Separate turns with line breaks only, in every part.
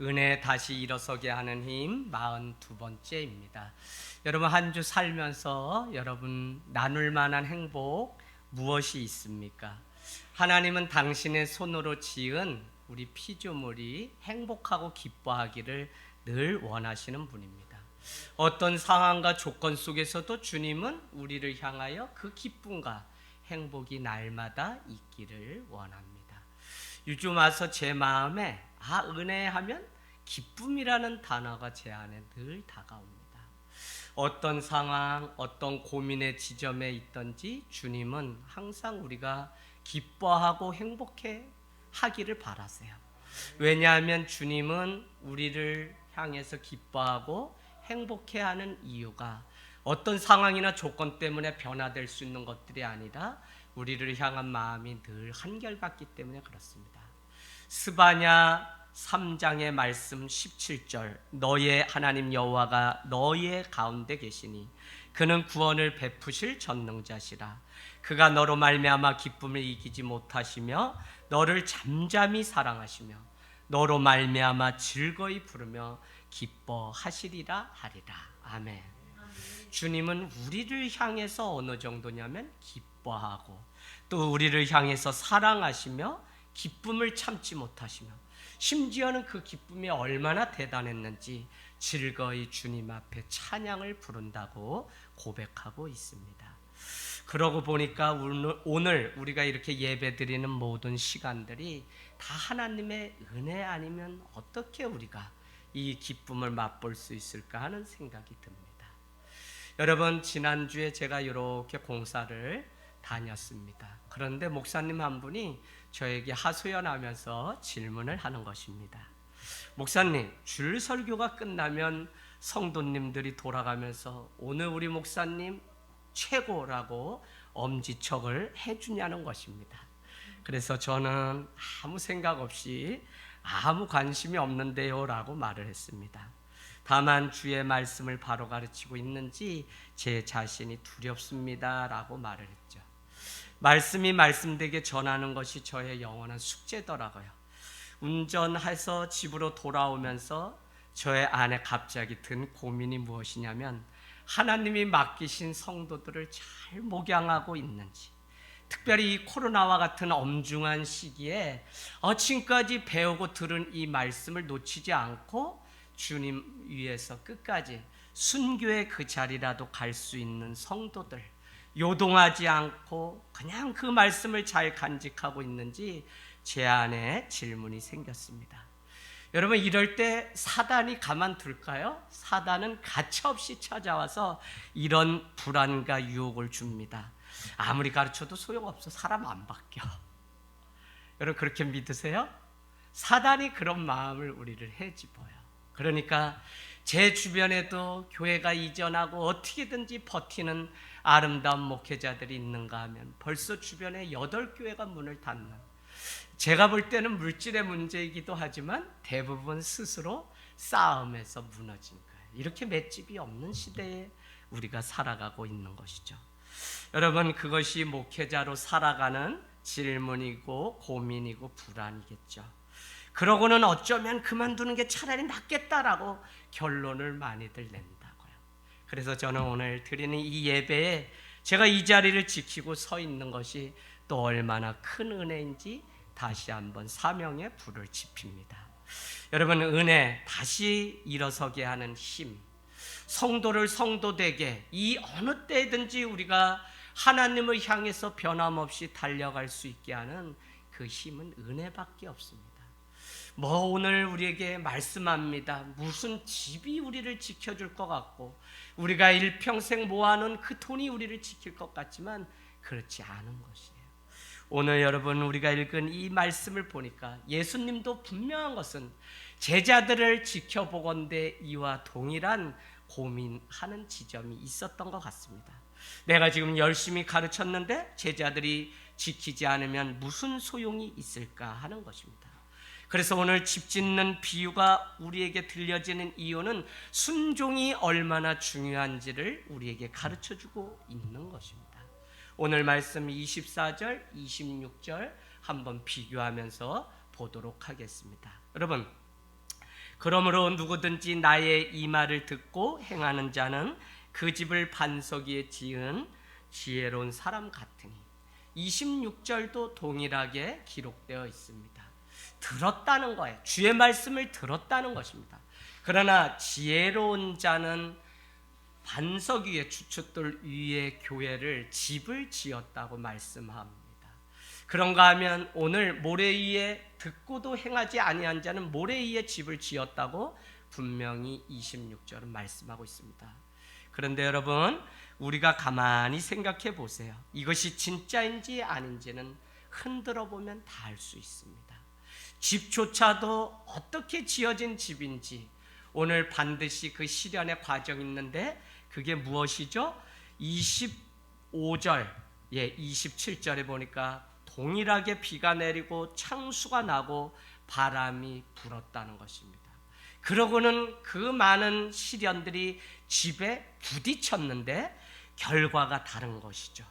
은혜 다시 일어서게 하는 힘 42번째입니다. 여러분 한 주 살면서 여러분 나눌 만한 행복 무엇이 있습니까? 하나님은 당신의 손으로 지은 우리 피조물이 행복하고 기뻐하기를 늘 원하시는 분입니다. 어떤 상황과 조건 속에서도 주님은 우리를 향하여 그 기쁨과 행복이 날마다 있기를 원합니다. 요즘 와서 제 마음에 은혜하면 기쁨이라는 단어가 제 안에 늘 다가옵니다. 어떤 상황, 어떤 고민의 지점에 있든지 주님은 항상 우리가 기뻐하고 행복해 하기를 바라세요. 왜냐하면 주님은 우리를 향해서 기뻐하고 행복해하는 이유가 어떤 상황이나 조건 때문에 변화될 수 있는 것들이 아니라 우리를 향한 마음이 늘 한결같기 때문에 그렇습니다. 스바냐 3장의 말씀 17절, 너의 하나님 여호와가 너의 가운데 계시니 그는 구원을 베푸실 전능자시라. 그가 너로 말미암아 기쁨을 이기지 못하시며 너를 잠잠히 사랑하시며 너로 말미암아 즐거이 부르며 기뻐하시리라 하리라. 아멘. 주님은 우리를 향해서 어느 정도냐면 기뻐하고 또 우리를 향해서 사랑하시며 기쁨을 참지 못하시며 심지어는 그 기쁨이 얼마나 대단했는지 즐거이 주님 앞에 찬양을 부른다고 고백하고 있습니다. 그러고 보니까 오늘 우리가 이렇게 예배드리는 모든 시간들이 다 하나님의 은혜 아니면 어떻게 우리가 이 기쁨을 맛볼 수 있을까 하는 생각이 듭니다. 여러분, 지난주에 제가 이렇게 공사를 다녔습니다. 그런데 목사님 한 분이 저에게 하소연하면서 질문을 하는 것입니다. 목사님, 줄 설교가 끝나면 성도님들이 돌아가면서 오늘 우리 목사님 최고라고 엄지척을 해주냐는 것입니다. 그래서 저는 아무 생각 없이 아무 관심이 없는데요 라고 말을 했습니다. 다만 주의 말씀을 바로 가르치고 있는지 제 자신이 두렵습니다 라고 말을 했죠. 말씀이 말씀되게 전하는 것이 저의 영원한 숙제더라고요. 운전해서 집으로 돌아오면서 저의 안에 갑자기 든 고민이 무엇이냐면 하나님이 맡기신 성도들을 잘 목양하고 있는지, 특별히 이 코로나와 같은 엄중한 시기에 지금까지 배우고 들은 이 말씀을 놓치지 않고 주님 위해서 끝까지 순교의 그 자리라도 갈 수 있는 성도들, 요동하지 않고 그냥 그 말씀을 잘 간직하고 있는지 제 안에 질문이 생겼습니다. 여러분, 이럴 때 사단이 가만둘까요? 사단은 가차없이 찾아와서 이런 불안과 유혹을 줍니다. 아무리 가르쳐도 소용없어. 사람 안 바뀌어. 여러분, 그렇게 믿으세요? 사단이 그런 마음을 우리를 해집어요. 그러니까 제 주변에도 교회가 이전하고 어떻게든지 버티는 아름다운 목회자들이 있는가 하면 벌써 주변에 8교회가 문을 닫는, 제가 볼 때는 물질의 문제이기도 하지만 대부분 스스로 싸움에서 무너진 거예요. 이렇게 맷집이 없는 시대에 우리가 살아가고 있는 것이죠. 여러분, 그것이 목회자로 살아가는 질문이고 고민이고 불안이겠죠. 그러고는 어쩌면 그만두는 게 차라리 낫겠다라고 결론을 많이들 낸다고요. 그래서 저는 오늘 드리는 이 예배에 제가 이 자리를 지키고 서 있는 것이 또 얼마나 큰 은혜인지 다시 한번 사명의 불을 지핍니다. 여러분, 은혜, 다시 일어서게 하는 힘, 성도를 성도되게 이 어느 때든지 우리가 하나님을 향해서 변함없이 달려갈 수 있게 하는 그 힘은 은혜밖에 없습니다. 오늘 우리에게 말씀합니다. 무슨 집이 우리를 지켜줄 것 같고 우리가 일평생 모아놓은 그 돈이 우리를 지킬 것 같지만 그렇지 않은 것이에요. 오늘 여러분, 우리가 읽은 이 말씀을 보니까 예수님도 분명한 것은 제자들을 지켜보건대 이와 동일한 고민하는 지점이 있었던 것 같습니다. 내가 지금 열심히 가르쳤는데 제자들이 지키지 않으면 무슨 소용이 있을까 하는 것입니다. 그래서 오늘 집 짓는 비유가 우리에게 들려지는 이유는 순종이 얼마나 중요한지를 우리에게 가르쳐주고 있는 것입니다. 오늘 말씀 24절, 26절 한번 비교하면서 보도록 하겠습니다. 여러분, 그러므로 누구든지 나의 이 말을 듣고 행하는 자는 그 집을 반석 위에 지은 지혜로운 사람 같으니. 26절도 동일하게 기록되어 있습니다. 들었다는 거예요. 주의 말씀을 들었다는 것입니다. 그러나 지혜로운 자는 반석 위에 주춧돌 위에 교회를 집을 지었다고 말씀합니다. 그런가 하면 오늘 모래 위에 듣고도 행하지 아니한 자는 모래 위에 집을 지었다고 분명히 26절은 말씀하고 있습니다. 그런데 여러분, 우리가 가만히 생각해 보세요. 이것이 진짜인지 아닌지는 흔들어 보면 다 알 수 있습니다. 집조차도 어떻게 지어진 집인지 오늘 반드시 그 실현의 과정이 있는데 그게 무엇이죠? 25절, 27절에 보니까 동일하게 비가 내리고 창수가 나고 바람이 불었다는 것입니다. 그러고는 그 많은 시련들이 집에 부딪혔는데 결과가 다른 것이죠.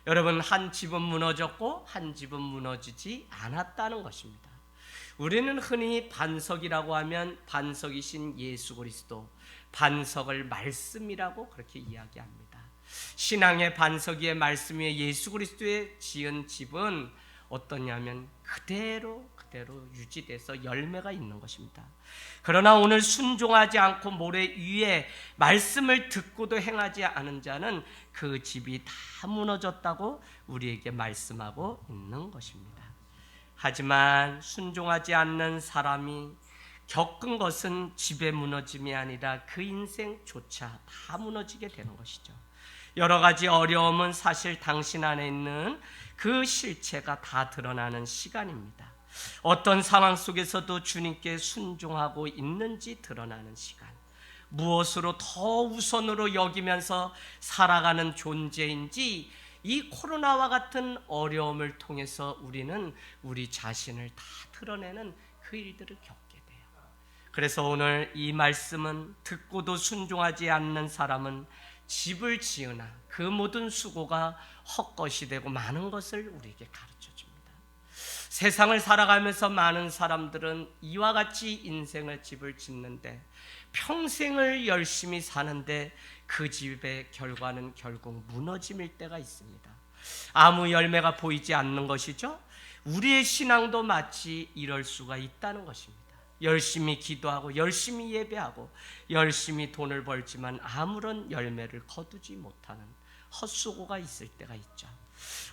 여러분, 한 집은 무너졌고 한 집은 무너지지 않았다는 것입니다. 우리는 흔히 반석이라고 하면 반석이신 예수 그리스도, 반석을 말씀이라고 그렇게 이야기합니다. 신앙의 반석 위에 말씀 위에 예수 그리스도에 지은 집은 어떠냐면 그대로 유지돼서 열매가 있는 것입니다. 그러나 오늘 순종하지 않고 모래 위에 말씀을 듣고도 행하지 않은 자는 그 집이 다 무너졌다고 우리에게 말씀하고 있는 것입니다. 하지만 순종하지 않는 사람이 겪은 것은 집의 무너짐이 아니라 그 인생조차 다 무너지게 되는 것이죠. 여러 가지 어려움은 사실 당신 안에 있는 그 실체가 다 드러나는 시간입니다. 어떤 상황 속에서도 주님께 순종하고 있는지 드러나는 시간, 무엇으로 더 우선으로 여기면서 살아가는 존재인지 이 코로나와 같은 어려움을 통해서 우리는 우리 자신을 다 드러내는 그 일들을 겪게 돼요. 그래서 오늘 이 말씀은 듣고도 순종하지 않는 사람은 집을 지으나 그 모든 수고가 헛것이 되고 많은 것을 우리에게 가르쳐 줍니다. 세상을 살아가면서 많은 사람들은 이와 같이 인생의 집을 짓는데 평생을 열심히 사는데 그 집의 결과는 결국 무너짐일 때가 있습니다. 아무 열매가 보이지 않는 것이죠. 우리의 신앙도 마치 이럴 수가 있다는 것입니다. 열심히 기도하고 열심히 예배하고 열심히 돈을 벌지만 아무런 열매를 거두지 못하는 헛수고가 있을 때가 있죠.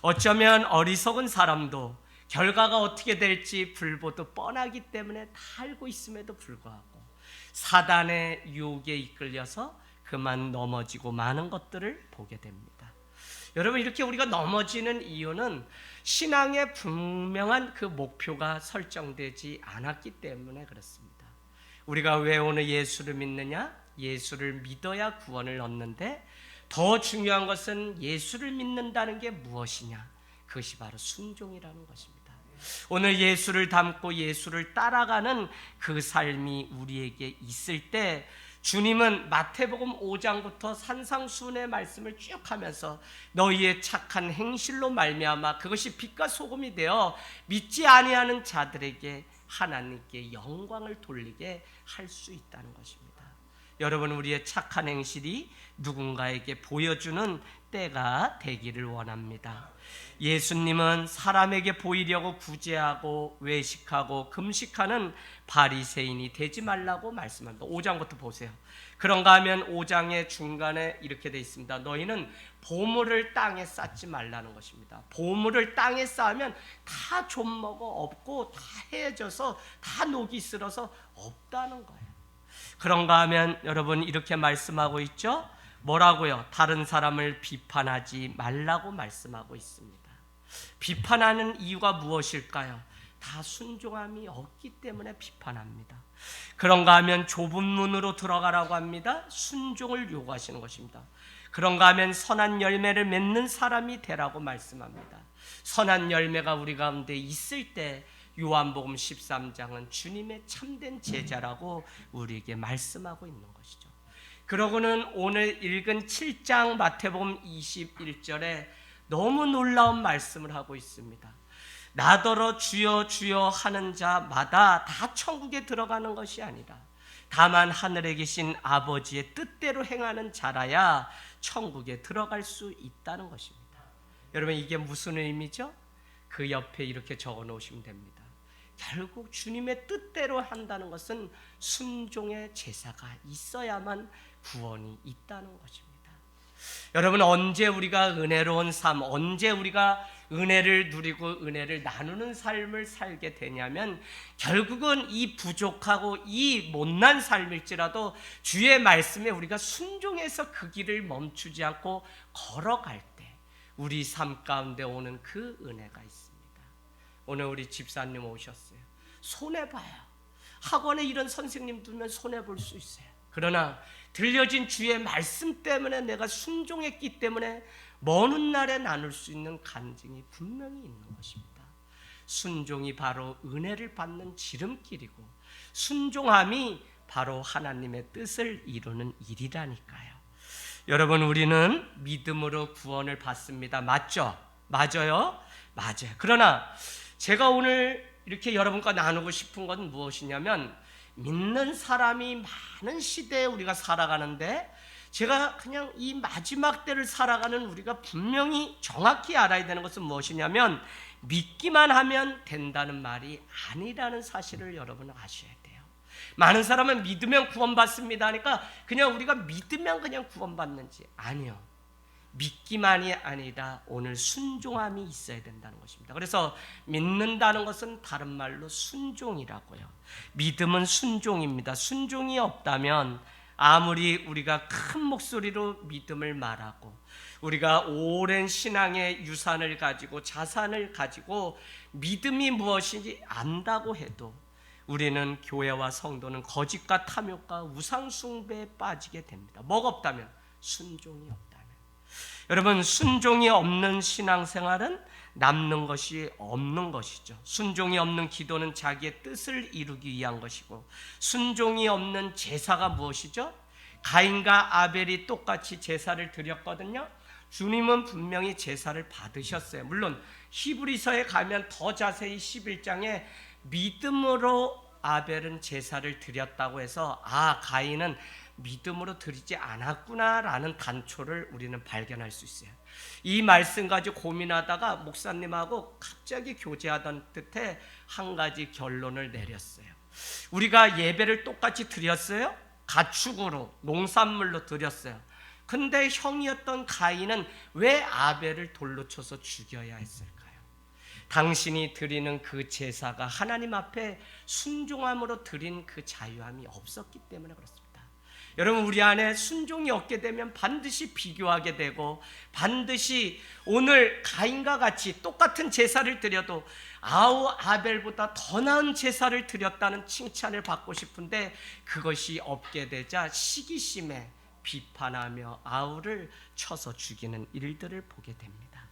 어쩌면 어리석은 사람도 결과가 어떻게 될지 불보듯 뻔하기 때문에 다 알고 있음에도 불구하고 사단의 유혹에 이끌려서 그만 넘어지고 많은 것들을 보게 됩니다. 여러분, 이렇게 우리가 넘어지는 이유는 신앙의 분명한 그 목표가 설정되지 않았기 때문에 그렇습니다. 우리가 왜 오늘 예수를 믿느냐? 예수를 믿어야 구원을 얻는데 더 중요한 것은 예수를 믿는다는 게 무엇이냐? 그것이 바로 순종이라는 것입니다. 오늘 예수를 닮고 예수를 따라가는 그 삶이 우리에게 있을 때 주님은 마태복음 5장부터 산상수훈의 말씀을 쭉 하면서 너희의 착한 행실로 말미암아 그것이 빛과 소금이 되어 믿지 아니하는 자들에게 하나님께 영광을 돌리게 할 수 있다는 것입니다. 여러분, 우리의 착한 행실이 누군가에게 보여주는 때가 되기를 원합니다. 예수님은 사람에게 보이려고 구제하고 외식하고 금식하는 바리새인이 되지 말라고 말씀합니다. 5장부터 보세요. 그런가 하면 5장의 중간에 이렇게 되어 있습니다. 너희는 보물을 땅에 쌓지 말라는 것입니다. 보물을 땅에 쌓으면 다 좀먹어 없고 다 헤어져서 다 녹이 슬어서 없다는 거예요. 그런가 하면 여러분 이렇게 말씀하고 있죠. 뭐라고요? 다른 사람을 비판하지 말라고 말씀하고 있습니다. 비판하는 이유가 무엇일까요? 다 순종함이 없기 때문에 비판합니다. 그런가 하면 좁은 문으로 들어가라고 합니다. 순종을 요구하시는 것입니다. 그런가 하면 선한 열매를 맺는 사람이 되라고 말씀합니다. 선한 열매가 우리 가운데 있을 때 요한복음 13장은 주님의 참된 제자라고 우리에게 말씀하고 있는 것이죠. 그러고는 오늘 읽은 7장 마태복음 21절에 너무 놀라운 말씀을 하고 있습니다. 나더러 주여 주여 하는 자마다 다 천국에 들어가는 것이 아니라 다만 하늘에 계신 아버지의 뜻대로 행하는 자라야 천국에 들어갈 수 있다는 것입니다. 여러분, 이게 무슨 의미죠? 그 옆에 이렇게 적어 놓으시면 됩니다. 결국 주님의 뜻대로 한다는 것은 순종의 제사가 있어야만 구원이 있다는 것입니다. 여러분, 언제 우리가 은혜로운 삶, 언제 우리가 은혜를 누리고 은혜를 나누는 삶을 살게 되냐면 결국은 이 부족하고 이 못난 삶일지라도 주의 말씀에 우리가 순종해서 그 길을 멈추지 않고 걸어갈 때 우리 삶 가운데 오는 그 은혜가 있습니다. 오늘 우리 집사님 오셨어요. 손해봐요. 학원에 이런 선생님 두면 손해볼 수 있어요. 그러나 들려진 주의 말씀 때문에 내가 순종했기 때문에 먼 훗날에 나눌 수 있는 간증이 분명히 있는 것입니다. 순종이 바로 은혜를 받는 지름길이고 순종함이 바로 하나님의 뜻을 이루는 일이라니까요. 여러분, 우리는 믿음으로 구원을 받습니다. 맞죠? 맞아요? 맞아요. 그러나 제가 오늘 이렇게 여러분과 나누고 싶은 건 무엇이냐면 믿는 사람이 많은 시대에 우리가 살아가는데 제가 그냥 이 마지막 때를 살아가는 우리가 분명히 정확히 알아야 되는 것은 무엇이냐면 믿기만 하면 된다는 말이 아니라는 사실을 여러분 아셔야 돼요. 많은 사람은 믿으면 구원받습니다 하니까 그냥 우리가 믿으면 그냥 구원받는지, 아니요. 믿기만이 아니라 오늘 순종함이 있어야 된다는 것입니다. 그래서 믿는다는 것은 다른 말로 순종이라고요. 믿음은 순종입니다. 순종이 없다면 아무리 우리가 큰 목소리로 믿음을 말하고 우리가 오랜 신앙의 유산을 가지고 자산을 가지고 믿음이 무엇인지 안다고 해도 우리는 교회와 성도는 거짓과 탐욕과 우상숭배에 빠지게 됩니다. 뭐가 없다면? 순종이 없다면. 여러분, 순종이 없는 신앙생활은 남는 것이 없는 것이죠. 순종이 없는 기도는 자기의 뜻을 이루기 위한 것이고 순종이 없는 제사가 무엇이죠? 가인과 아벨이 똑같이 제사를 드렸거든요. 주님은 분명히 제사를 받으셨어요. 물론 히브리서에 가면 더 자세히 11장에 믿음으로 아벨은 제사를 드렸다고 해서 가인은 믿음으로 드리지 않았구나라는 단초를 우리는 발견할 수 있어요. 이 말씀 가지고 고민하다가 목사님하고 갑자기 교제하던 듯해 한 가지 결론을 내렸어요. 우리가 예배를 똑같이 드렸어요. 가축으로, 농산물로 드렸어요. 근데 형이었던 가인은 왜 아벨을 돌로 쳐서 죽여야 했을까요? 당신이 드리는 그 제사가 하나님 앞에 순종함으로 드린 그 자유함이 없었기 때문에 그렇습니다. 여러분, 우리 안에 순종이 없게 되면 반드시 비교하게 되고 반드시 오늘 가인과 같이 똑같은 제사를 드려도 아벨보다 더 나은 제사를 드렸다는 칭찬을 받고 싶은데 그것이 없게 되자 시기심에 비판하며 아우를 쳐서 죽이는 일들을 보게 됩니다.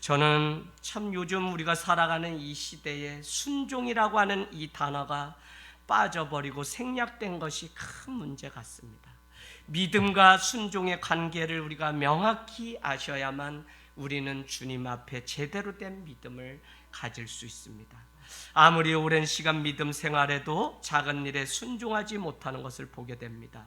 저는 참 요즘 우리가 살아가는 이 시대에 순종이라고 하는 이 단어가 빠져버리고 생략된 것이 큰 문제 같습니다. 믿음과 순종의 관계를 우리가 명확히 아셔야만 우리는 주님 앞에 제대로 된 믿음을 가질 수 있습니다. 아무리 오랜 시간 믿음 생활에도 작은 일에 순종하지 못하는 것을 보게 됩니다.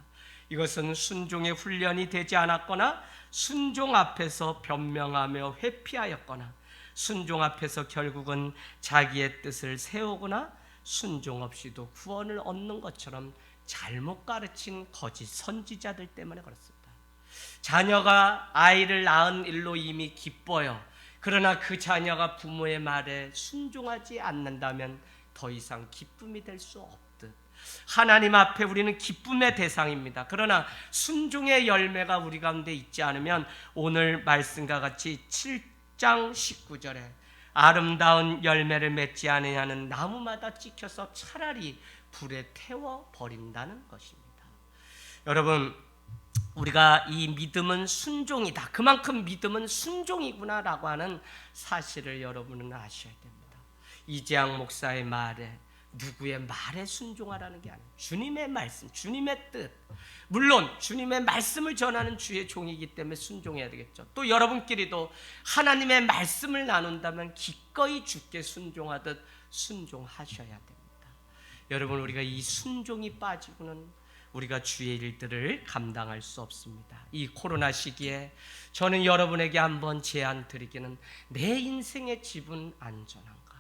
이것은 순종의 훈련이 되지 않았거나 순종 앞에서 변명하며 회피하였거나 순종 앞에서 결국은 자기의 뜻을 세우거나 순종 없이도 구원을 얻는 것처럼 잘못 가르친 거짓 선지자들 때문에 그렇습니다. 자녀가 아이를 낳은 일로 이미 기뻐요. 그러나 그 자녀가 부모의 말에 순종하지 않는다면 더 이상 기쁨이 될 수 없듯 하나님 앞에 우리는 기쁨의 대상입니다. 그러나 순종의 열매가 우리 가운데 있지 않으면 오늘 말씀과 같이 7장 19절에 아름다운 열매를 맺지 않으냐는 나무마다 찍혀서 차라리 불에 태워 버린다는 것입니다. 여러분, 우리가 이 믿음은 순종이다, 그만큼 믿음은 순종이구나라고 하는 사실을 여러분은 아셔야 됩니다. 이재학 목사의 말에 누구의 말에 순종하라는 게 아니에요. 주님의 말씀, 주님의 뜻. 물론 주님의 말씀을 전하는 주의 종이기 때문에 순종해야 되겠죠. 또 여러분끼리도 하나님의 말씀을 나눈다면 기꺼이 주께 순종하듯 순종하셔야 됩니다. 여러분, 우리가 이 순종이 빠지고는 우리가 주의 일들을 감당할 수 없습니다. 이 코로나 시기에 저는 여러분에게 한번 제안 드리기는, 내 인생의 집은 안전한가?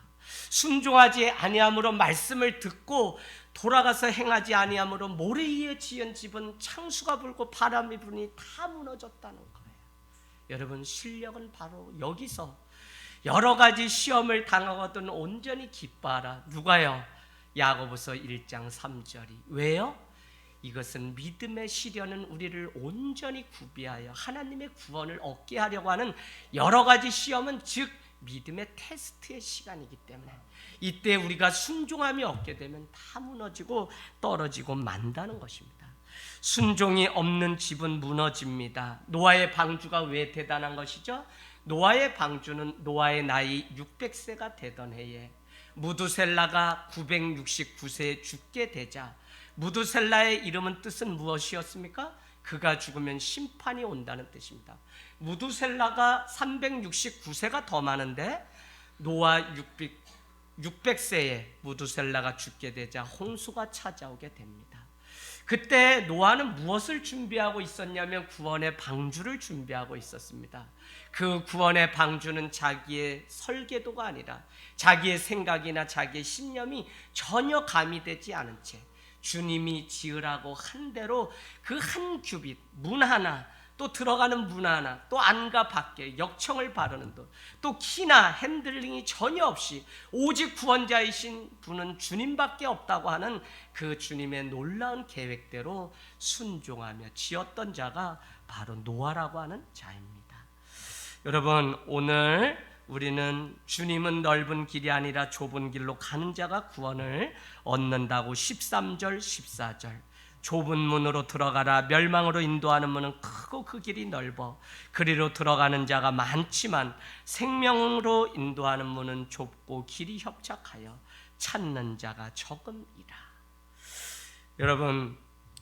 순종하지 아니함으로 말씀을 듣고 돌아가서 행하지 아니함으로 모래 위에 지은 집은 창수가 불고 바람이 부니 다 무너졌다는 거예요. 여러분, 실력은 바로 여기서 여러 가지 시험을 당하거든 온전히 기뻐하라. 누가요? 야고보서 1장 3절이. 왜요? 이것은 믿음의 시련은 우리를 온전히 구비하여 하나님의 구원을 얻게 하려고 하는 여러 가지 시험은, 즉 믿음의 테스트의 시간이기 때문에, 이때 우리가 순종함이 없게 되면 다 무너지고 떨어지고 만다는 것입니다. 순종이 없는 집은 무너집니다. 노아의 방주가 왜 대단한 것이죠? 노아의 방주는 노아의 나이 600세가 되던 해에 무두셀라가 969세에 죽게 되자, 무두셀라의 이름은 뜻은 무엇이었습니까? 그가 죽으면 심판이 온다는 뜻입니다. 무두셀라가 369세가 더 많은데 노아 600세에 무두셀라가 죽게 되자 홍수가 찾아오게 됩니다. 그때 노아는 무엇을 준비하고 있었냐면 구원의 방주를 준비하고 있었습니다. 그 구원의 방주는 자기의 설계도가 아니라 자기의 생각이나 자기의 신념이 전혀 가미되지 않은 채 주님이 지으라고 한 대로 그 한 규빗, 문 하나, 또 들어가는 문 하나, 또 안과 밖에 역청을 바르는 것, 또 키나 핸들링이 전혀 없이 오직 구원자이신 분은 주님밖에 없다고 하는 그 주님의 놀라운 계획대로 순종하며 지었던 자가 바로 노아라고 하는 자입니다. 여러분, 오늘 우리는 주님은 넓은 길이 아니라 좁은 길로 가는 자가 구원을 얻는다고 13절 14절, 좁은 문으로 들어가라, 멸망으로 인도하는 문은 크고 그 길이 넓어 그리로 들어가는 자가 많지만 생명으로 인도하는 문은 좁고 길이 협착하여 찾는 자가 적음이라. 여러분,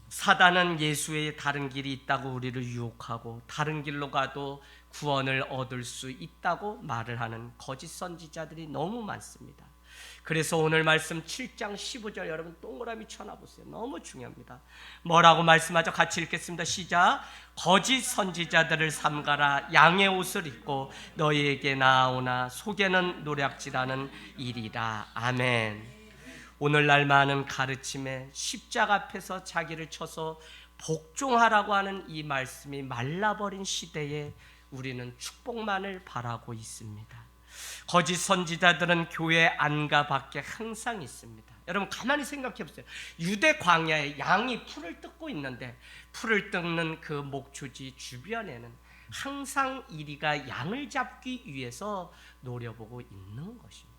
사단은 예수의 다른 길이 있다고 우리를 유혹하고 다른 길로 가도 구원을 얻을 수 있다고 말을 하는 거짓 선지자들이 너무 많습니다. 그래서 오늘 말씀 7장 15절 여러분 동그라미 쳐놔보세요. 너무 중요합니다. 뭐라고 말씀하죠? 같이 읽겠습니다. 시작. 거짓 선지자들을 삼가라. 양의 옷을 입고 너희에게 나아오나 속에는 노략질하는 일이라. 아멘. 오늘날 많은 가르침에 십자가 앞에서 자기를 쳐서 복종하라고 하는 이 말씀이 말라버린 시대에 우리는 축복만을 바라고 있습니다. 거짓 선지자들은 교회 안과 밖에 항상 있습니다. 여러분, 가만히 생각해 보세요. 유대 광야에 양이 풀을 뜯고 있는데 풀을 뜯는 그 목초지 주변에는 항상 이리가 양을 잡기 위해서 노려보고 있는 것입니다.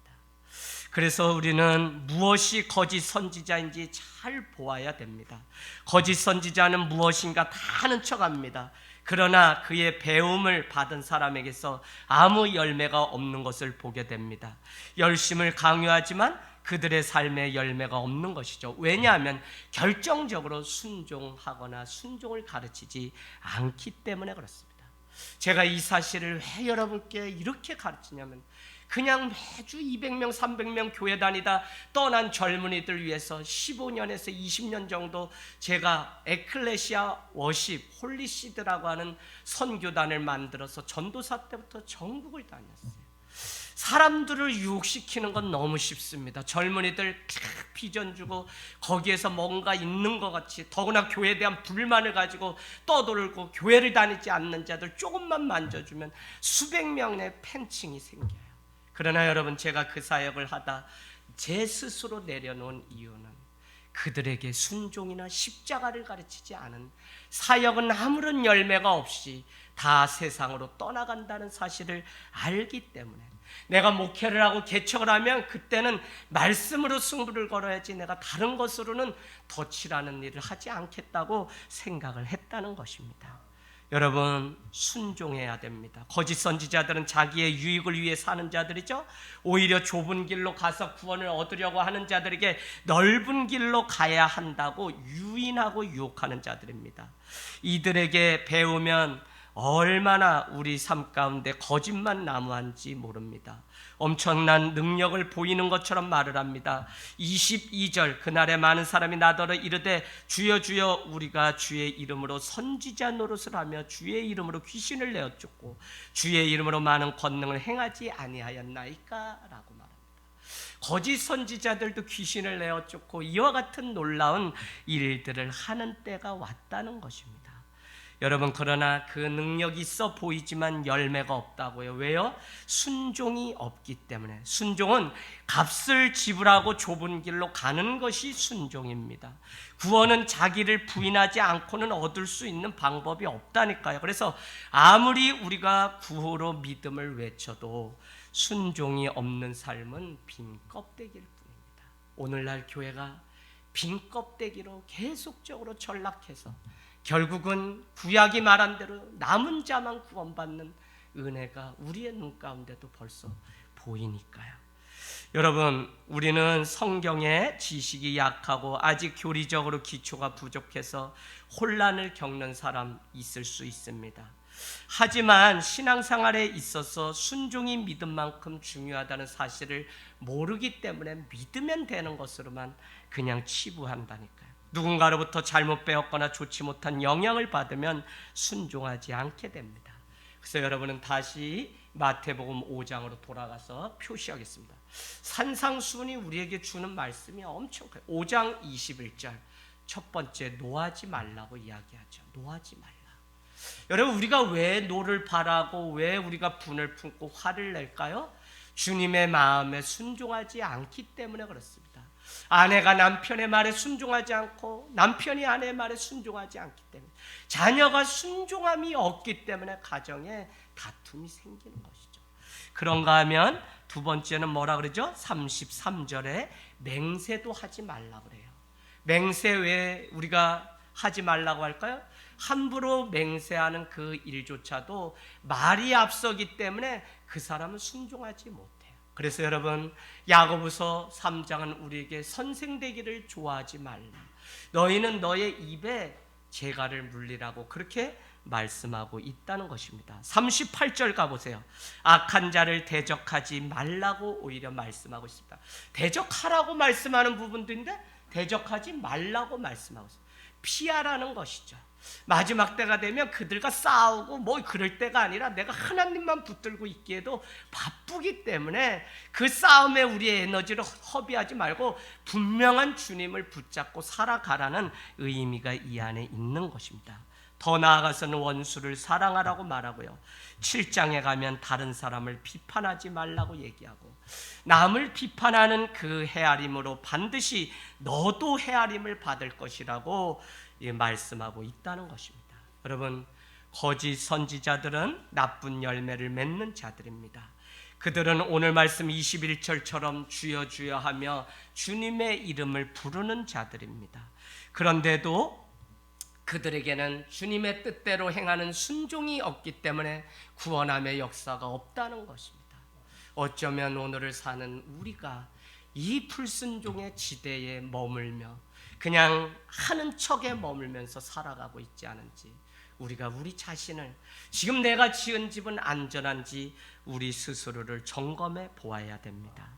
그래서 우리는 무엇이 거짓 선지자인지 잘 보아야 됩니다. 거짓 선지자는 무엇인가 다 아는 척합니다. 그러나 그의 배움을 받은 사람에게서 아무 열매가 없는 것을 보게 됩니다. 열심을 강요하지만 그들의 삶에 열매가 없는 것이죠. 왜냐하면 결정적으로 순종하거나 순종을 가르치지 않기 때문에 그렇습니다. 제가 이 사실을 왜 여러분께 이렇게 가르치냐면, 그냥 매주 200명, 300명 교회 다니다 떠난 젊은이들 위해서 15년에서 20년 정도 제가 에클레시아 워십 홀리시드라고 하는 선교단을 만들어서 전도사 때부터 전국을 다녔어요. 사람들을 유혹시키는 건 너무 쉽습니다. 젊은이들 비전 주고 거기에서 뭔가 있는 것 같이, 더구나 교회에 대한 불만을 가지고 떠돌고 교회를 다니지 않는 자들 조금만 만져주면 수백 명의 팬층이 생겨요. 그러나 여러분, 제가 그 사역을 하다 제 스스로 내려놓은 이유는 그들에게 순종이나 십자가를 가르치지 않은 사역은 아무런 열매가 없이 다 세상으로 떠나간다는 사실을 알기 때문에, 내가 목회를 하고 개척을 하면 그때는 말씀으로 승부를 걸어야지 내가 다른 것으로는 덫이라는 일을 하지 않겠다고 생각을 했다는 것입니다. 여러분, 순종해야 됩니다. 거짓 선지자들은 자기의 유익을 위해 사는 자들이죠. 오히려 좁은 길로 가서 구원을 얻으려고 하는 자들에게 넓은 길로 가야 한다고 유인하고 유혹하는 자들입니다. 이들에게 배우면 얼마나 우리 삶 가운데 거짓말 나무한지 모릅니다. 엄청난 능력을 보이는 것처럼 말을 합니다. 22절 그날에 많은 사람이 나더러 이르되 주여 주여 우리가 주의 이름으로 선지자 노릇을 하며 주의 이름으로 귀신을 내어 쫓고 주의 이름으로 많은 권능을 행하지 아니하였나이까? 라고 말합니다. 거짓 선지자들도 귀신을 내어 쫓고 이와 같은 놀라운 일들을 하는 때가 왔다는 것입니다. 여러분, 그러나 그 능력이 있어 보이지만 열매가 없다고요. 왜요? 순종이 없기 때문에. 순종은 값을 지불하고 좁은 길로 가는 것이 순종입니다. 구원은 자기를 부인하지 않고는 얻을 수 있는 방법이 없다니까요. 그래서 아무리 우리가 구호로 믿음을 외쳐도 순종이 없는 삶은 빈 껍데기일 뿐입니다. 오늘날 교회가 빈 껍데기로 계속적으로 전락해서 결국은 구약이 말한 대로 남은 자만 구원받는 은혜가 우리의 눈 가운데도 벌써 보이니까요. 여러분, 우리는 성경의 지식이 약하고 아직 교리적으로 기초가 부족해서 혼란을 겪는 사람 있을 수 있습니다. 하지만 신앙생활에 있어서 순종이 믿음만큼 중요하다는 사실을 모르기 때문에 믿으면 되는 것으로만 그냥 치부한다니까요. 누군가로부터 잘못 배웠거나 좋지 못한 영향을 받으면 순종하지 않게 됩니다. 그래서 여러분은 다시 마태복음 5장으로 돌아가서 표시하겠습니다. 산상수훈이 우리에게 주는 말씀이 엄청 커요. 5장 21절 첫 번째, 노하지 말라고 이야기하죠. 노하지 말라. 여러분, 우리가 왜 노를 바라고 왜 우리가 분을 품고 화를 낼까요? 주님의 마음에 순종하지 않기 때문에 그렇습니다. 아내가 남편의 말에 순종하지 않고 남편이 아내의 말에 순종하지 않기 때문에, 자녀가 순종함이 없기 때문에 가정에 다툼이 생기는 것이죠. 그런가 하면 두 번째는 뭐라 그러죠? 33절에 맹세도 하지 말라고 그래요. 맹세 왜 우리가 하지 말라고 할까요? 함부로 맹세하는 그 일조차도 말이 앞서기 때문에 그 사람은 순종하지 못해요. 그래서 여러분, 야고보서 3장은 우리에게 선생되기를 좋아하지 말라. 너희는 너의 입에 재갈을 물리라고 그렇게 말씀하고 있다는 것입니다. 38절 가보세요. 악한 자를 대적하지 말라고 오히려 말씀하고 있습니다. 대적하라고 말씀하는 부분도 있는데 대적하지 말라고 말씀하고 있습니다. 피하라는 것이죠. 마지막 때가 되면 그들과 싸우고 뭐 그럴 때가 아니라 내가 하나님만 붙들고 있기에도 바쁘기 때문에 그 싸움에 우리의 에너지를 허비하지 말고 분명한 주님을 붙잡고 살아가라는 의미가 이 안에 있는 것입니다. 더 나아가서는 원수를 사랑하라고 말하고요. 7장에 가면 다른 사람을 비판하지 말라고 얘기하고, 남을 비판하는 그 헤아림으로 반드시 너도 헤아림을 받을 것이라고 말씀하고 있다는 것입니다. 여러분, 거짓 선지자들은 나쁜 열매를 맺는 자들입니다. 그들은 오늘 말씀 21절처럼 주여 주여 하며 주님의 이름을 부르는 자들입니다. 그런데도 그들에게는 주님의 뜻대로 행하는 순종이 없기 때문에 구원함의 역사가 없다는 것입니다. 어쩌면 오늘을 사는 우리가 이 불순종의 지대에 머물며 그냥 하는 척에 머물면서 살아가고 있지 않은지, 우리가 우리 자신을, 지금 내가 지은 집은 안전한지 우리 스스로를 점검해 보아야 됩니다.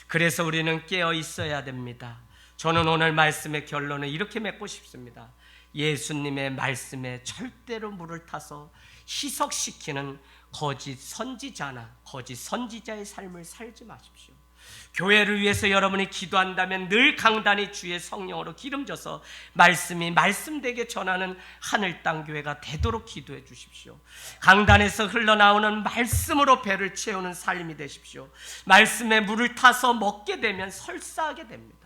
그래서 우리는 깨어 있어야 됩니다. 저는 오늘 말씀의 결론을 이렇게 맺고 싶습니다. 예수님의 말씀에 절대로 물을 타서 희석시키는 거짓 선지자나 거짓 선지자의 삶을 살지 마십시오. 교회를 위해서 여러분이 기도한다면 늘 강단히 주의 성령으로 기름져서 말씀이 말씀되게 전하는 하늘 땅 교회가 되도록 기도해 주십시오. 강단에서 흘러나오는 말씀으로 배를 채우는 삶이 되십시오. 말씀에 물을 타서 먹게 되면 설사하게 됩니다.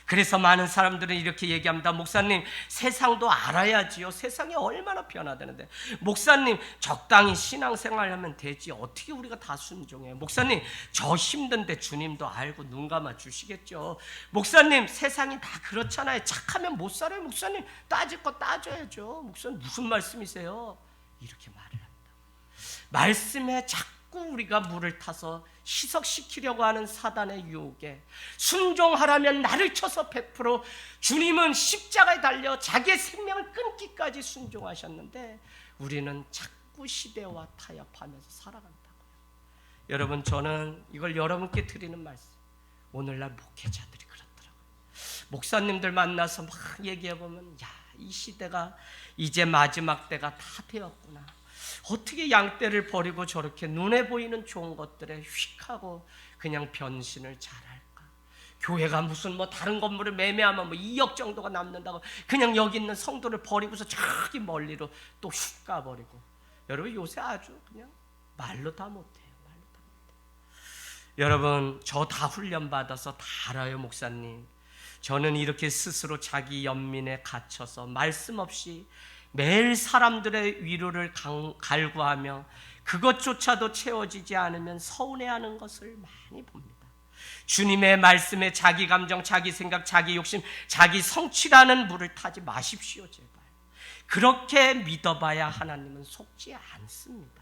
그래서 많은 사람들은 이렇게 얘기합니다. 목사님, 세상도 알아야지요. 세상이 얼마나 변화되는데. 목사님, 적당히 신앙생활하면 되지. 어떻게 우리가 다 순종해요? 목사님, 저 힘든데 주님도 알고 눈 감아 주시겠죠. 목사님, 세상이 다 그렇잖아요. 착하면 못 살아요. 목사님, 따질 거 따져야죠. 목사님, 무슨 말씀이세요? 이렇게 말을 합니다. 말씀에 자꾸 우리가 물을 타서 희석시키려고 하는 사단의 유혹에 순종하라면 나를 쳐서 100%, 주님은 십자가에 달려 자기의 생명을 끊기까지 순종하셨는데 우리는 자꾸 자꾸 시대와 타협하면서 살아간다고요. 여러분, 저는 이걸 여러분께 드리는 말씀, 오늘날 목회자들이 그렇더라고요. 목사님들 만나서 막 얘기해보면, 야, 이 시대가 이제 마지막 때가 다 되었구나. 어떻게 양떼를 버리고 저렇게 눈에 보이는 좋은 것들에 휙하고 그냥 변신을 잘할까? 교회가 무슨 뭐 다른 건물을 매매하면 뭐 2억 정도가 남는다고 그냥 여기 있는 성도를 버리고서 저기 멀리로 또 휙 가버리고. 여러분, 요새 아주 그냥 말로 다 못해요. 말로 다 못해요. 여러분, 저 다 훈련받아서 다 알아요, 목사님. 저는 이렇게 스스로 자기 연민에 갇혀서 말씀 없이 매일 사람들의 위로를 갈구하며 그것조차도 채워지지 않으면 서운해하는 것을 많이 봅니다. 주님의 말씀에 자기 감정, 자기 생각, 자기 욕심, 자기 성취라는 물을 타지 마십시오, 제발. 그렇게 믿어봐야 하나님은 속지 않습니다.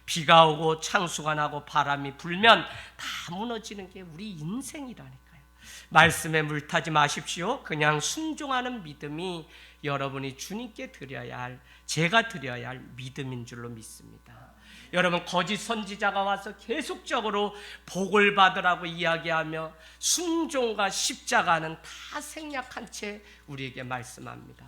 비가 오고 창수가 나고 바람이 불면 다 무너지는 게 우리 인생이라니까요. 말씀에 물 타지 마십시오. 그냥 순종하는 믿음이 여러분이 주님께 드려야 할, 제가 드려야 할 믿음인 줄로 믿습니다. 여러분, 거짓 선지자가 와서 계속적으로 복을 받으라고 이야기하며 순종과 십자가는 다 생략한 채 우리에게 말씀합니다.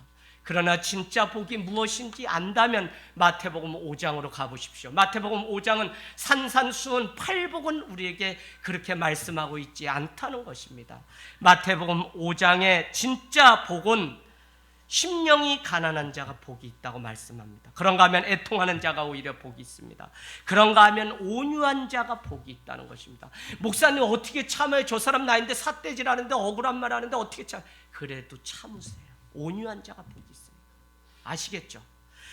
그러나 진짜 복이 무엇인지 안다면 마태복음 5장으로 가보십시오. 마태복음 5장은 산산수훈 팔복은 우리에게 그렇게 말씀하고 있지 않다는 것입니다. 마태복음 5장의 진짜 복은 심령이 가난한 자가 복이 있다고 말씀합니다. 그런가 하면 애통하는 자가 오히려 복이 있습니다. 그런가 하면 온유한 자가 복이 있다는 것입니다. 목사님, 어떻게 참아요? 저 사람 나인데 삿대질하는데 억울한 말 하는데 어떻게 참? 그래도 참으세요. 온유한 자가 복이 있습니다. 아시겠죠?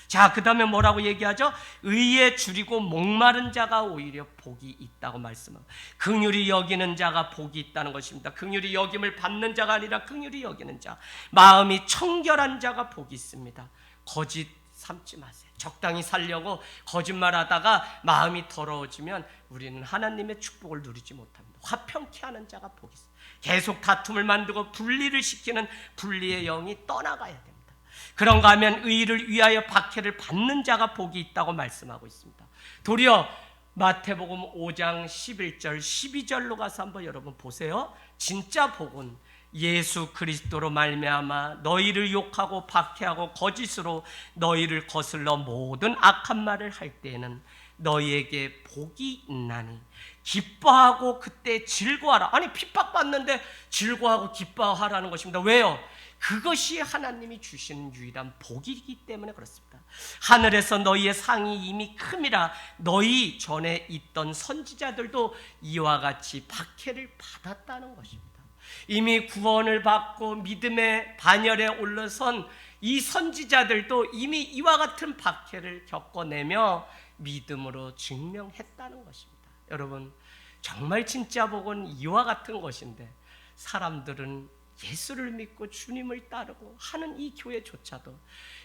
자, 그 다음에 뭐라고 얘기하죠? 의에 줄이고 목마른 자가 오히려 복이 있다고 말씀합니다. 긍휼히 여기는 자가 복이 있다는 것입니다. 긍휼히 여김을 받는 자가 아니라 긍휼히 여기는 자, 마음이 청결한 자가 복이 있습니다. 거짓 삼지 마세요. 적당히 살려고 거짓말하다가 마음이 더러워지면 우리는 하나님의 축복을 누리지 못합니다. 화평케 하는 자가 복이 있습니다. 계속 다툼을 만들고 분리를 시키는 분리의 영이 떠나가야 됩니다. 그런가 하면 의를 위하여 박해를 받는 자가 복이 있다고 말씀하고 있습니다. 도리어 마태복음 5장 11절 12절로 가서 한번 여러분 보세요. 진짜 복은 예수 그리스도로 말미암아 너희를 욕하고 박해하고 거짓으로 너희를 거슬러 모든 악한 말을 할 때에는 너희에게 복이 있나니 기뻐하고 그때 즐거워하라. 아니, 핍박받는데 즐거워하고 기뻐하라는 것입니다. 왜요? 그것이 하나님이 주시는 유일한 복이기 때문에 그렇습니다. 하늘에서 너희의 상이 이미 큼이라. 너희 전에 있던 선지자들도 이와 같이 박해를 받았다는 것입니다. 이미 구원을 받고 믿음의 반열에 올라선 이 선지자들도 이미 이와 같은 박해를 겪어내며 믿음으로 증명했다는 것입니다. 여러분, 정말 진짜 복은 이와 같은 것인데 사람들은 예수를 믿고 주님을 따르고 하는 이 교회조차도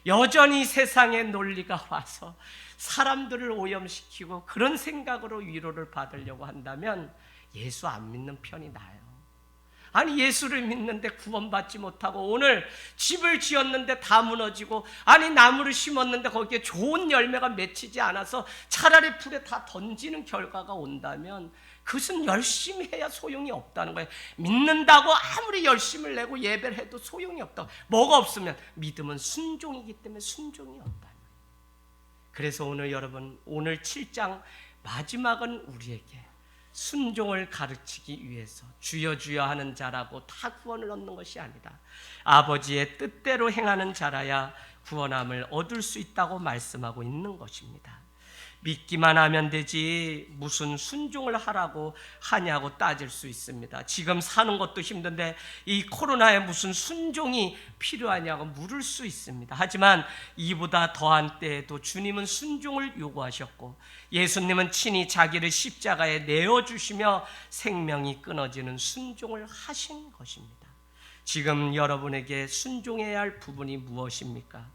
여전히 세상의 논리가 와서 사람들을 오염시키고 그런 생각으로 위로를 받으려고 한다면 예수 안 믿는 편이 나아요. 아니, 예수를 믿는데 구원받지 못하고 오늘 집을 지었는데 다 무너지고, 아니 나무를 심었는데 거기에 좋은 열매가 맺히지 않아서 차라리 풀에 다 던지는 결과가 온다면 그것은 열심히 해야 소용이 없다는 거예요. 믿는다고 아무리 열심을 내고 예배를 해도 소용이 없다고. 뭐가 없으면 믿음은 순종이기 때문에 순종이 없다. 그래서 오늘 여러분, 오늘 7장 마지막은 우리에게 순종을 가르치기 위해서 주여 주여 하는 자라고 다 구원을 얻는 것이 아니라 아버지의 뜻대로 행하는 자라야 구원함을 얻을 수 있다고 말씀하고 있는 것입니다. 믿기만 하면 되지 무슨 순종을 하라고 하냐고 따질 수 있습니다. 지금 사는 것도 힘든데 이 코로나에 무슨 순종이 필요하냐고 물을 수 있습니다. 하지만 이보다 더한 때에도 주님은 순종을 요구하셨고 예수님은 친히 자기를 십자가에 내어주시며 생명이 끊어지는 순종을 하신 것입니다. 지금 여러분에게 순종해야 할 부분이 무엇입니까?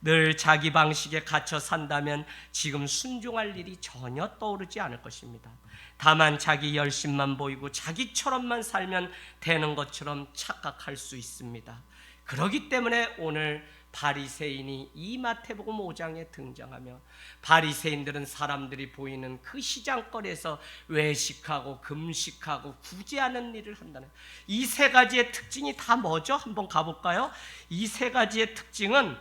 늘 자기 방식에 갇혀 산다면 지금 순종할 일이 전혀 떠오르지 않을 것입니다. 다만 자기 열심만 보이고 자기처럼만 살면 되는 것처럼 착각할 수 있습니다. 그렇기 때문에 오늘 바리새인이 이 마태복음 5장에 등장하며 바리새인들은 사람들이 보이는 그 시장거리에서 외식하고 금식하고 구제하는 일을 한다는 이 세 가지의 특징이 다 뭐죠? 한번 가볼까요? 이 세 가지의 특징은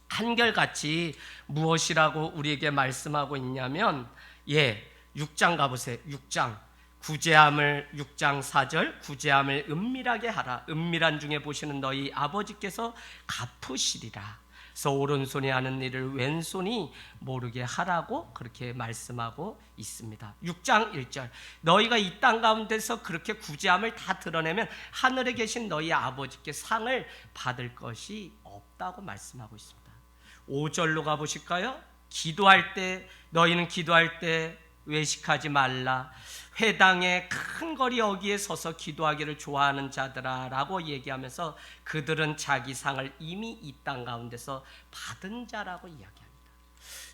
한결같이 무엇이라고 우리에게 말씀하고 있냐면 6장 가보세요. 6장 6장 4절 구제함을 은밀하게 하라. 은밀한 중에 보시는 너희 아버지께서 갚으시리라. 그래서 오른손이 하는 일을 왼손이 모르게 하라고 그렇게 말씀하고 있습니다. 6장 1절 너희가 이 땅 가운데서 그렇게 구제함을 다 드러내면 하늘에 계신 너희 아버지께 상을 받을 것이 없다고 말씀하고 있습니다. 5절로 가보실까요? 너희는 기도할 때 외식하지 말라. 회당의 큰 거리 여기에 서서 기도하기를 좋아하는 자들아 라고 얘기하면서 그들은 자기 상을 이미 이 땅 가운데서 받은 자라고 이야기합니다.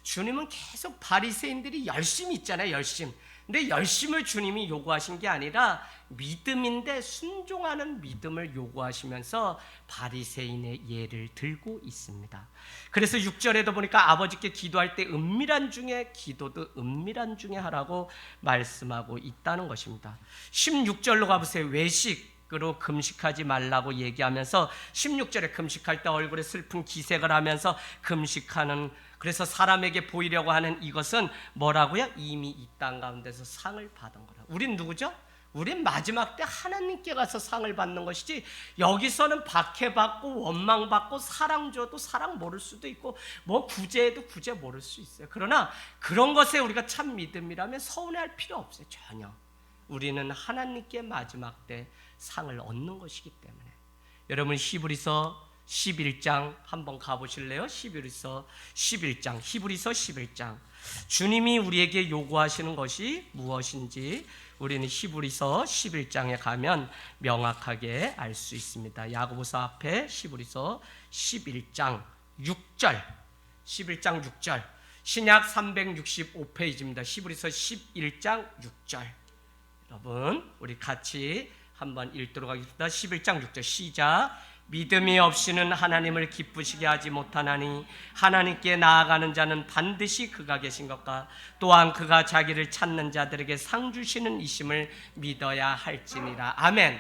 주님은 계속 바리새인들이 열심히 있잖아요. 열심. 근데 열심을 주님이 요구하신 게 아니라 믿음인데 순종하는 믿음을 요구하시면서 바리새인의 예를 들고 있습니다. 그래서 6절에도 보니까 아버지께 기도할 때 은밀한 중에 기도도 은밀한 중에 하라고 말씀하고 있다는 것입니다. 16절로 가보세요. 외식으로 금식하지 말라고 얘기하면서 16절에 금식할 때 얼굴에 슬픈 기색을 하면서 금식하는, 그래서 사람에게 보이려고 하는 이것은 뭐라고요? 이미 이 땅 가운데서 상을 받은 거라. 우린 누구죠? 우린 마지막 때 하나님께 가서 상을 받는 것이지 여기서는 박해받고 원망받고 사랑 줘도 사랑 모를 수도 있고 뭐 구제해도 구제 모를 수 있어요. 그러나 그런 것에 우리가 참 믿음이라면 서운해할 필요 없어요. 전혀. 우리는 하나님께 마지막 때 상을 얻는 것이기 때문에. 여러분 히브리서 11장 한번 가보실래요? 히브리서 11장 주님이 우리에게 요구하시는 것이 무엇인지 우리는 히브리서 11장에 가면 명확하게 알 수 있습니다. 야고보서 앞에 히브리서 11장 6절 신약 365페이지입니다. 히브리서 11장 6절 여러분 우리 같이 한번 읽도록 하겠습니다. 11장 6절 시작. 믿음이 없이는 하나님을 기쁘시게 하지 못하나니 하나님께 나아가는 자는 반드시 그가 계신 것과 또한 그가 자기를 찾는 자들에게 상 주시는 이심을 믿어야 할지니라. 아멘.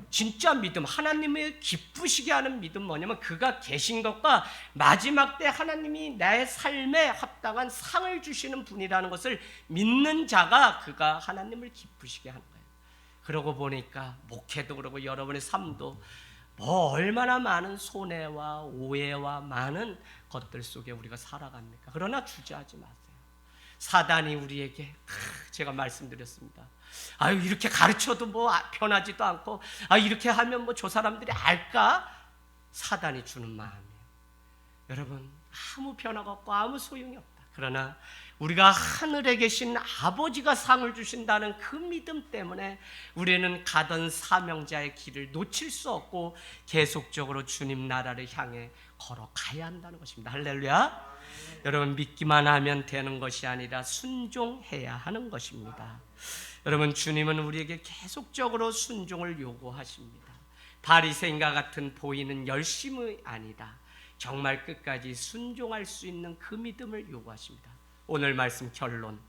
진짜 믿음, 하나님을 기쁘시게 하는 믿음 뭐냐면 그가 계신 것과 마지막 때 하나님이 나의 삶에 합당한 상을 주시는 분이라는 것을 믿는 자가 그가 하나님을 기쁘시게 하는 거예요. 그러고 보니까 목회도 그러고 여러분의 삶도 뭐 얼마나 많은 손해와 오해와 많은 것들 속에 우리가 살아갑니까? 그러나 주저하지 마세요. 사단이 우리에게 제가 말씀드렸습니다. 아유 이렇게 가르쳐도 뭐 편하지도 않고 이렇게 하면 뭐 저 사람들이 알까? 사단이 주는 마음이에요. 여러분 아무 변화가 없고 아무 소용이 없다. 그러나 우리가 하늘에 계신 아버지가 상을 주신다는 그 믿음 때문에 우리는 가던 사명자의 길을 놓칠 수 없고 계속적으로 주님 나라를 향해 걸어가야 한다는 것입니다. 할렐루야. 여러분 믿기만 하면 되는 것이 아니라 순종해야 하는 것입니다. 여러분 주님은 우리에게 계속적으로 순종을 요구하십니다. 바리새인과 같은 보이는 열심이 아니다. 정말 끝까지 순종할 수 있는 그 믿음을 요구하십니다. 오늘 말씀 결론,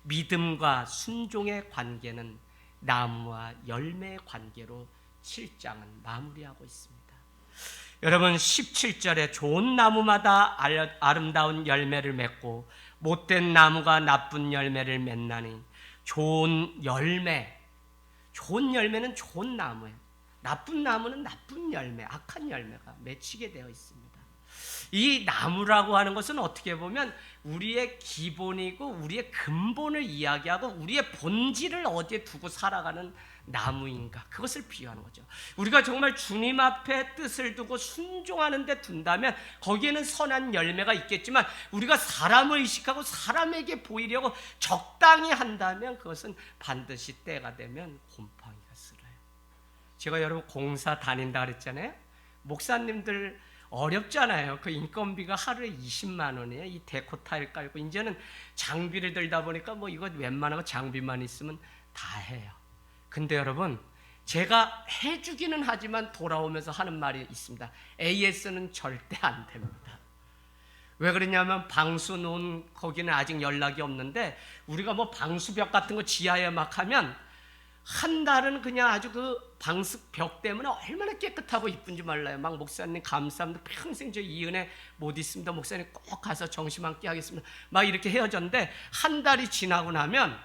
믿음과 순종의 관계는 나무와 열매의 관계로 7장은 마무리하고 있습니다. 여러분 17절에 좋은 나무마다 아름다운 열매를 맺고 못된 나무가 나쁜 열매를 맺나니 좋은 열매는 좋은 나무예요. 나쁜 나무는 나쁜 열매, 악한 열매가 맺히게 되어 있습니다. 이 나무라고 하는 것은 어떻게 보면 우리의 기본이고 우리의 근본을 이야기하고 우리의 본질을 어디에 두고 살아가는 나무인가, 그것을 비유하는 거죠. 우리가 정말 주님 앞에 뜻을 두고 순종하는 데 둔다면 거기에는 선한 열매가 있겠지만 우리가 사람을 의식하고 사람에게 보이려고 적당히 한다면 그것은 반드시 때가 되면 곰팡이가 슬어요. 제가 여러분 공사 다닌다 그랬잖아요. 목사님들 어렵잖아요. 그 인건비가 하루에 20만 원이에요. 이 데코 타일 깔고 이제는 장비를 들다 보니까 뭐 이거 웬만한 거 장비만 있으면 다 해요. 근데 여러분 제가 해주기는 하지만 돌아오면서 하는 말이 있습니다. AS는 절대 안 됩니다. 왜 그러냐면 방수 놓은 거기는 아직 연락이 없는데, 우리가 뭐 방수벽 같은 거 지하에 막 하면 한 달은 그냥 아주 그 방수벽 때문에 얼마나 깨끗하고 이쁜지 몰라요. 막 목사님 감사합니다. 평생 저 이 은혜 못 있습니다. 목사님 꼭 가서 정심 함께 하겠습니다. 막 이렇게 헤어졌는데, 한 달이 지나고 나면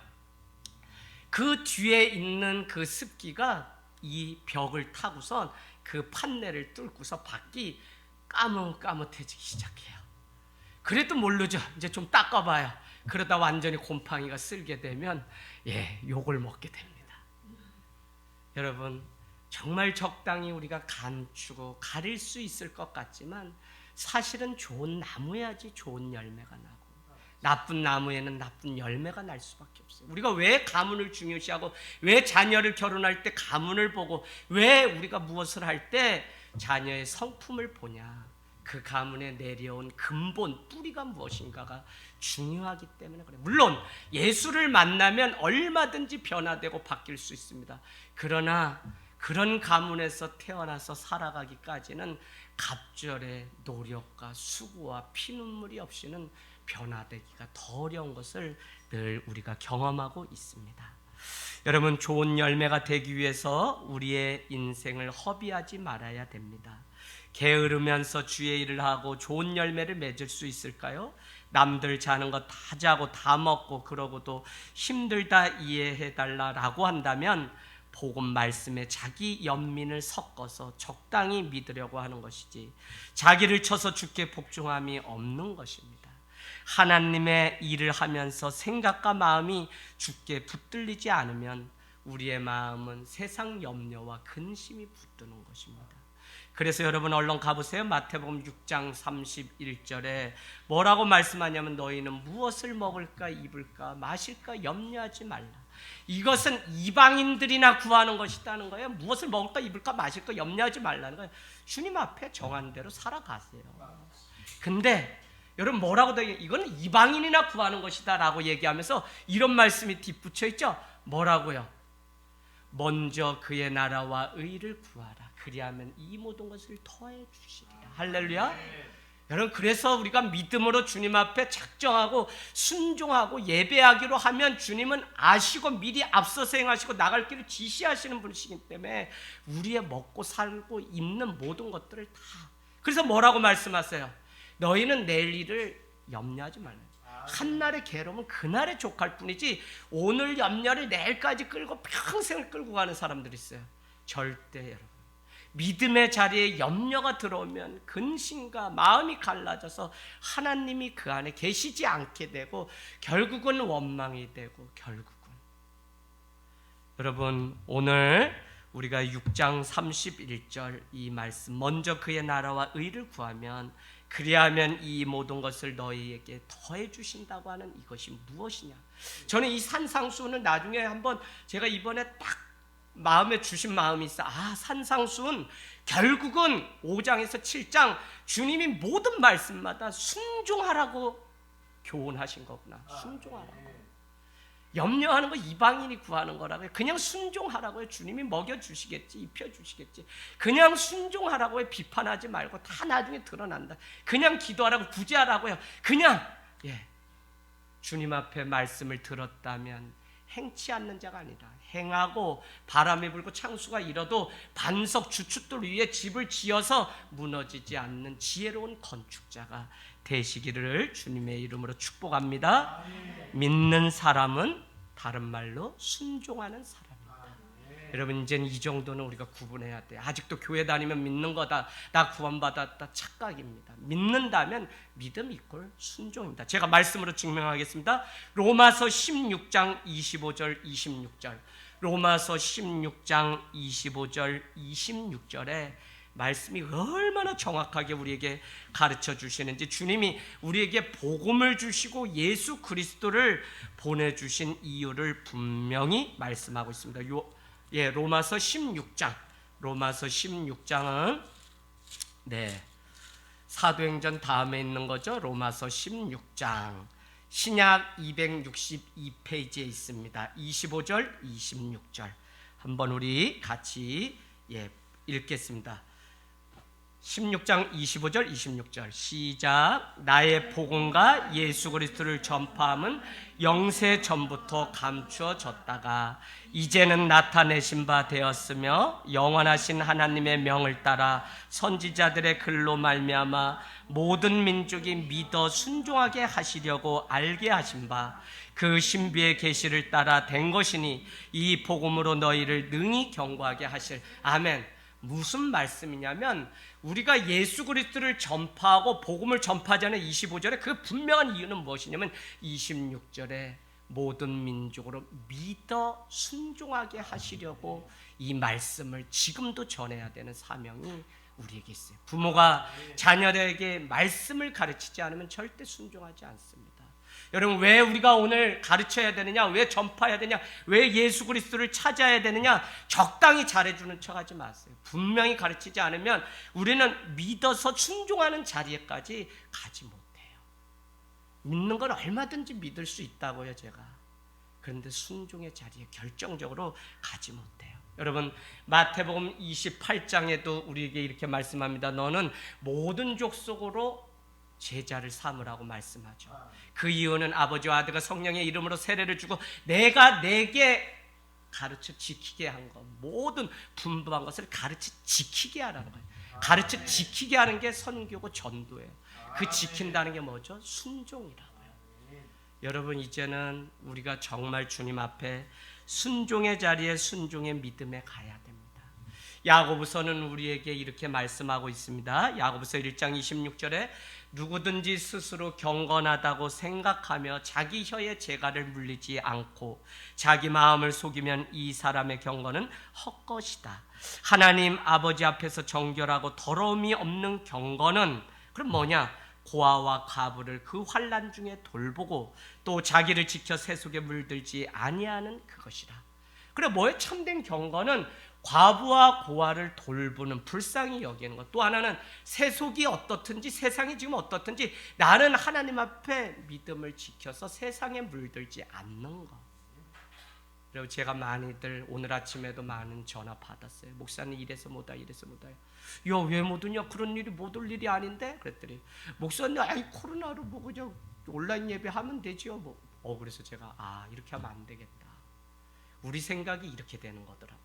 그 뒤에 있는 그 습기가 이 벽을 타고선 그 판넬을 뚫고서 밖이 까뭇까뭇해지기 시작해요. 그래도 모르죠. 이제 좀 닦아봐요. 그러다 완전히 곰팡이가 쓸게 되면 욕을 먹게 됩니다. 여러분, 정말 적당히 우리가 감추고 가릴 수 있을 것 같지만 사실은 좋은 나무야지 좋은 열매가 나고, 나쁜 나무에는 나쁜 열매가 날 수밖에 없어요. 우리가 왜 가문을 중요시하고, 왜 자녀를 결혼할 때 가문을 보고, 왜 우리가 무엇을 할 때 자녀의 성품을 보냐? 그 가문에 내려온 근본 뿌리가 무엇인가가 중요하기 때문에 그래요. 물론 예수를 만나면 얼마든지 변화되고 바뀔 수 있습니다. 그러나 그런 가문에서 태어나서 살아가기까지는 갑절의 노력과 수고와 피눈물이 없이는 변화되기가 더 어려운 것을 늘 우리가 경험하고 있습니다. 여러분, 좋은 열매가 되기 위해서 우리의 인생을 허비하지 말아야 됩니다. 게으르면서 주의 일을 하고 좋은 열매를 맺을 수 있을까요? 남들 자는 거 다 자고 다 먹고 그러고도 힘들다 이해해달라고 한다면 복음 말씀에 자기 연민을 섞어서 적당히 믿으려고 하는 것이지, 자기를 쳐서 주께 복종함이 없는 것입니다. 하나님의 일을 하면서 생각과 마음이 주께 붙들리지 않으면 우리의 마음은 세상 염려와 근심이 붙드는 것입니다. 그래서 여러분 얼른 가보세요. 마태복음 6장 31절에 뭐라고 말씀하냐면, 너희는 무엇을 먹을까 입을까 마실까 염려하지 말라. 이것은 이방인들이나 구하는 것이라는 거예요. 무엇을 먹을까 입을까 마실까 염려하지 말라는 거예요. 주님 앞에 정한 대로 살아가세요. 근데 여러분 뭐라고 돼? 이건 이방인이나 구하는 것이다 라고 얘기하면서 이런 말씀이 뒷붙여 있죠. 뭐라고요? 먼저 그의 나라와 의를 구하라. 그리하면 이 모든 것을 더해 주시리라. 할렐루야. 여러분, 그래서 우리가 믿음으로 주님 앞에 작정하고 순종하고 예배하기로 하면 주님은 아시고 미리 앞서서 행하시고 나갈 길을 지시하시는 분이시기 때문에 우리의 먹고 살고 입는 모든 것들을 다, 그래서 뭐라고 말씀하세요? 너희는 내일 일을 염려하지 말라. 한날의 괴로움은 그날에 족할 뿐이지, 오늘 염려를 내일까지 끌고 평생을 끌고 가는 사람들이 있어요. 절대 여러분, 믿음의 자리에 염려가 들어오면 근심과 마음이 갈라져서 하나님이 그 안에 계시지 않게 되고 결국은 원망이 되고, 결국은 여러분, 오늘 우리가 6장 31절 이 말씀, 먼저 그의 나라와 의를 구하면 그리하면 이 모든 것을 너희에게 더해 주신다고 하는 이것이 무엇이냐? 저는 이 산상수훈을 나중에 한번, 제가 이번에 딱 마음에 주신 마음이 있어. 산상수훈 결국은 5장에서 7장 주님이 모든 말씀마다 순종하라고 교훈하신 거구나. 순종하라고. 염려하는 거 이방인이 구하는 거라고요. 그냥 순종하라고요. 주님이 먹여주시겠지, 입혀주시겠지. 그냥 순종하라고요. 비판하지 말고 다 나중에 드러난다. 그냥 기도하라고, 구제하라고요. 그냥 주님 앞에 말씀을 들었다면 행치 않는 자가 아니라 행하고, 바람이 불고 창수가 일어도 반석 주춧돌 위에 집을 지어서 무너지지 않는 지혜로운 건축자가 되시기를 주님의 이름으로 축복합니다. 믿는 사람은 다른 말로 순종하는 사람입니다. 여러분, 이제는 이 정도는 우리가 구분해야 돼요. 아직도 교회 다니면 믿는 거다, 나 구원받았다, 착각입니다. 믿는다면 믿음 이꼴 순종입니다. 제가 말씀으로 증명하겠습니다. 로마서 16장 25절 26절, 로마서 16장 25절 26절에 말씀이 얼마나 정확하게 우리에게 가르쳐 주시는지, 주님이 우리에게 복음을 주시고 예수 그리스도를 보내주신 이유를 분명히 말씀하고 있습니다. 로마서 16장, 로마서 16장은 사도행전 다음에 있는 거죠. 로마서 16장 신약 262페이지에 있습니다. 25절 26절 한번 우리 같이 읽겠습니다. 16장 25절 26절 시작. 나의 복음과 예수 그리스도를 전파함은 영세 전부터 감추어졌다가 이제는 나타내신 바 되었으며 영원하신 하나님의 명을 따라 선지자들의 글로 말미암아 모든 민족이 믿어 순종하게 하시려고 알게 하신 바 그 신비의 계시를 따라 된 것이니 이 복음으로 너희를 능히 경고하게 하실. 아멘. 무슨 말씀이냐면 우리가 예수 그리스도를 전파하고 복음을 전파하지 않은 25절에 그 분명한 이유는 무엇이냐면 26절에 모든 민족으로 믿어 순종하게 하시려고 이 말씀을 지금도 전해야 되는 사명이 우리에게 있어요. 부모가 자녀들에게 말씀을 가르치지 않으면 절대 순종하지 않습니다. 여러분, 왜 우리가 오늘 가르쳐야 되느냐, 왜 전파해야 되냐, 왜 예수 그리스도를 찾아야 되느냐, 적당히 잘해주는 척하지 마세요. 분명히 가르치지 않으면 우리는 믿어서 순종하는 자리에까지 가지 못해요. 믿는 건 얼마든지 믿을 수 있다고요, 제가. 그런데 순종의 자리에 결정적으로 가지 못해요. 여러분, 마태복음 28장에도 우리에게 이렇게 말씀합니다. 너는 모든 족속으로 제자를 삼으라고 말씀하죠. 그 이유는 아버지와 아들과 성령의 이름으로 세례를 주고 내가 내게 가르쳐 지키게 한 것, 모든 분부한 것을 가르쳐 지키게 하라는 거예요. 가르쳐 지키게 하는 게 선교고 전도예요. 그 지킨다는 게 뭐죠? 순종이라고요. 여러분, 이제는 우리가 정말 주님 앞에 순종의 자리에 순종의 믿음에 가야 됩니다. 야고보서는 우리에게 이렇게 말씀하고 있습니다. 야고보서 1장 26절에 누구든지 스스로 경건하다고 생각하며 자기 혀의 재갈을 물리지 않고 자기 마음을 속이면 이 사람의 경건은 헛것이다. 하나님 아버지 앞에서 정결하고 더러움이 없는 경건은 그럼 뭐냐? 고아와 과부를 그 환난 중에 돌보고 또 자기를 지켜 세속에 물들지 아니하는 그것이라. 그래, 뭐에 참된 경건은 과부와 고아를 돌보는, 불쌍히 여기는 것. 또 하나는 세속이 어떻든지 세상이 지금 어떻든지 나는 하나님 앞에 믿음을 지켜서 세상에 물들지 않는 것. 그리고 제가 많이들 오늘 아침에도 많은 전화 받았어요. 목사님 이래서 못와 이래서 못와요. 야, 왜 못 오냐? 그런 일이 못 올 일이 아닌데? 그랬더니 목사님, 아이 코로나로 뭐 그냥 온라인 예배하면 되죠. 뭐. 그래서 제가 이렇게 하면 안 되겠다. 우리 생각이 이렇게 되는 거더라고요.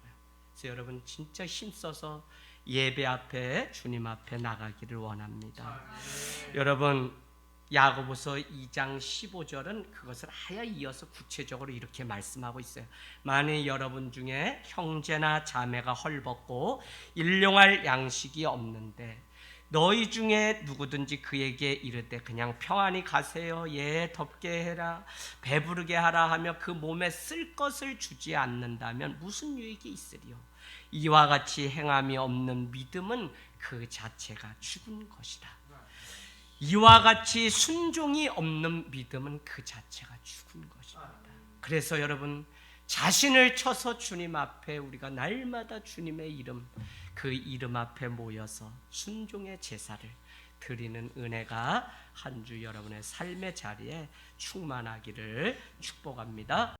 그래서 여러분 진짜 힘써서 예배 앞에 주님 앞에 나가기를 원합니다. 여러분, 야고보서 2장 15절은 그것을 하여 이어서 구체적으로 이렇게 말씀하고 있어요. 만일 여러분 중에 형제나 자매가 헐벗고 일용할 양식이 없는데 너희 중에 누구든지 그에게 이르되 그냥 평안히 가세요, 덥게 해라, 배부르게 하라 하며 그 몸에 쓸 것을 주지 않는다면 무슨 유익이 있으리요? 이와 같이 행함이 없는 믿음은 그 자체가 죽은 것이다. 이와 같이 순종이 없는 믿음은 그 자체가 죽은 것입니다. 그래서 여러분, 자신을 쳐서 주님 앞에 우리가 날마다 주님의 이름, 그 이름 앞에 모여서 순종의 제사를 드리는 은혜가 한 주 여러분의 삶의 자리에 충만하기를 축복합니다.